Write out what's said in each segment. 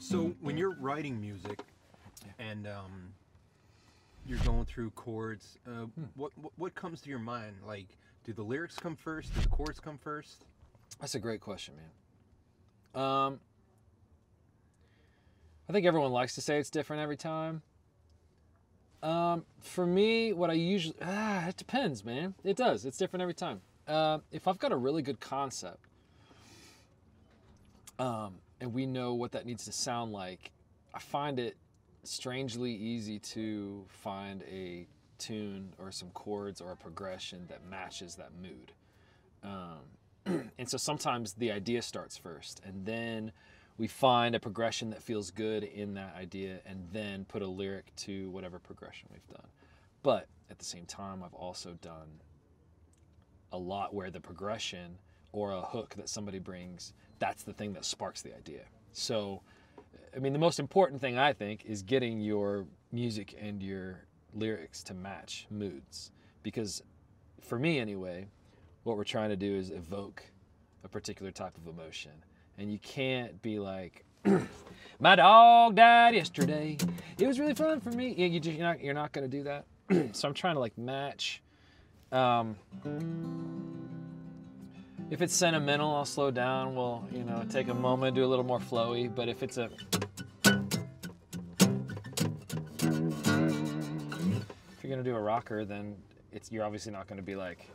So when you're writing music and you're going through chords, what comes to your mind? Like, do the lyrics come first? Do the chords come first? That's a great question, man. I think everyone likes to say it's different every time. For me, what I usually... it depends, man. It does. It's different every time. If I've got a really good concept, and we know what that needs to sound like, I find it strangely easy to find a tune or some chords or a progression that matches that mood. And so sometimes the idea starts first, and then we find a progression that feels good in that idea, and then put a lyric to whatever progression we've done. But at the same time, I've also done a lot where the progression or a hook that somebody brings, that's the thing that sparks the idea. So, I mean, the most important thing, I think, is getting your music and your lyrics to match moods. Because for me anyway, what we're trying to do is evoke a particular type of emotion. And you can't be like, my dog died yesterday. It was really fun for me. You're not going to do that. So I'm trying to like match. If it's sentimental, I'll slow down. We'll, take a moment, do a little more flowy. But if it's if you're gonna do a rocker, then you're obviously not gonna be like,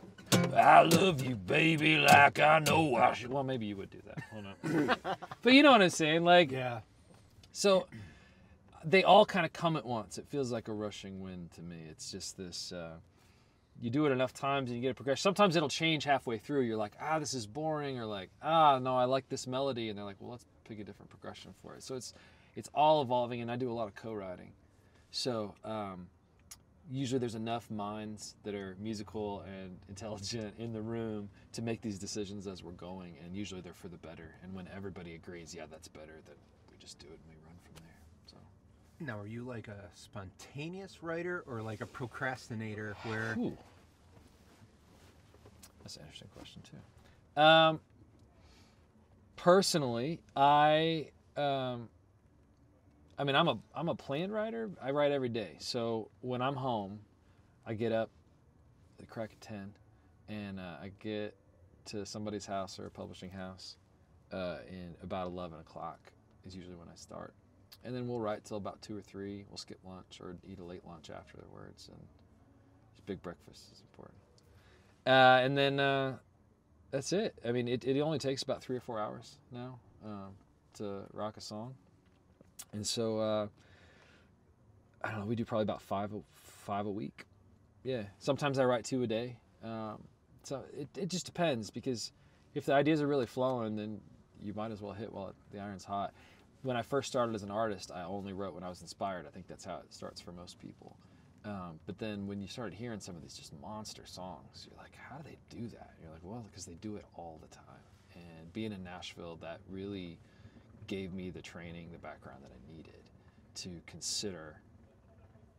I love you, baby, like I know I should. Well, maybe you would do that. Hold on. But you know what I'm saying, like. Yeah. So they all kind of come at once. It feels like a rushing wind to me. It's just this. You do it enough times and you get a progression. Sometimes it'll change halfway through. You're like, this is boring, or like, no, I like this melody, and they're like, well, let's pick a different progression for it. So it's all evolving, and I do a lot of co-writing. So usually there's enough minds that are musical and intelligent in the room to make these decisions as we're going, and usually they're for the better. And when everybody agrees, yeah, that's better, then we just do it and we run from there. So. Now, are you like a spontaneous writer or like a procrastinator where... Ooh. That's an interesting question too. Personally, I'm a planned writer. I write every day. So when I'm home, I get up at the crack of 10, and I get to somebody's house or a publishing house in about 11 o'clock is usually when I start. And then we'll write till about 2 or 3. We'll skip lunch or eat a late lunch afterwards. And big breakfast is important. And then that's it. I mean, it only takes about 3 or 4 hours now to rock a song. And so, I don't know, we do probably about five a week. Yeah. Sometimes I write 2 a day. So it just depends, because if the ideas are really flowing, then you might as well hit while the iron's hot. When I first started as an artist, I only wrote when I was inspired. I think that's how it starts for most people. But then when you started hearing some of these just monster songs, you're like, how do they do that? And you're like, well, because they do it all the time. And being in Nashville, that really gave me the training, the background that I needed to consider,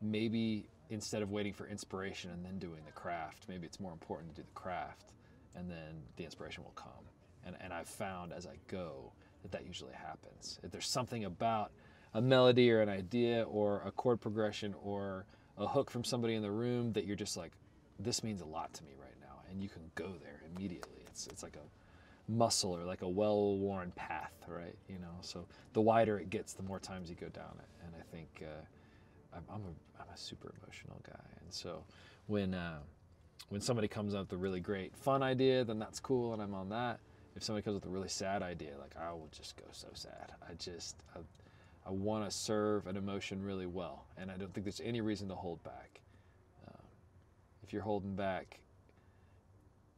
maybe instead of waiting for inspiration and then doing the craft, maybe it's more important to do the craft, and then the inspiration will come. And I've found as I go that usually happens. If there's something about a melody or an idea or a chord progression or a hook from somebody in the room that you're just like, this means a lot to me right now, and you can go there immediately. It's like a muscle or like a well-worn path, right? So the wider it gets, the more times you go down it. And I think I'm a super emotional guy, and so when somebody comes up with a really great fun idea, then that's cool, and I'm on that. If somebody comes with a really sad idea, like, I will just go so sad. I want to serve an emotion really well, and I don't think there's any reason to hold back. If you're holding back,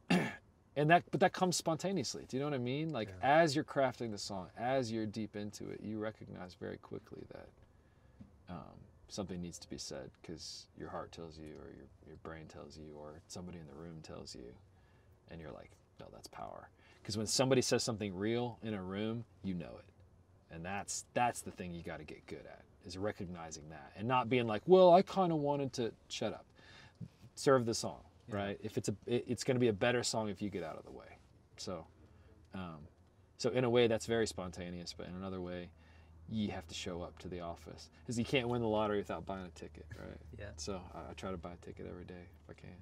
but that comes spontaneously. Do you know what I mean? Like, yeah. As you're crafting the song, as you're deep into it, you recognize very quickly that something needs to be said, because your heart tells you, or your brain tells you, or somebody in the room tells you, and you're like, no, that's power. Because when somebody says something real in a room, you know it. And that's the thing you got to get good at, is recognizing that, and not being like, well, I kind of wanted to shut up. Serve the song, right? If it's going to be a better song if you get out of the way. So in a way that's very spontaneous, but in another way, you have to show up to the office, because you can't win the lottery without buying a ticket, right? Yeah. So I try to buy a ticket every day if I can.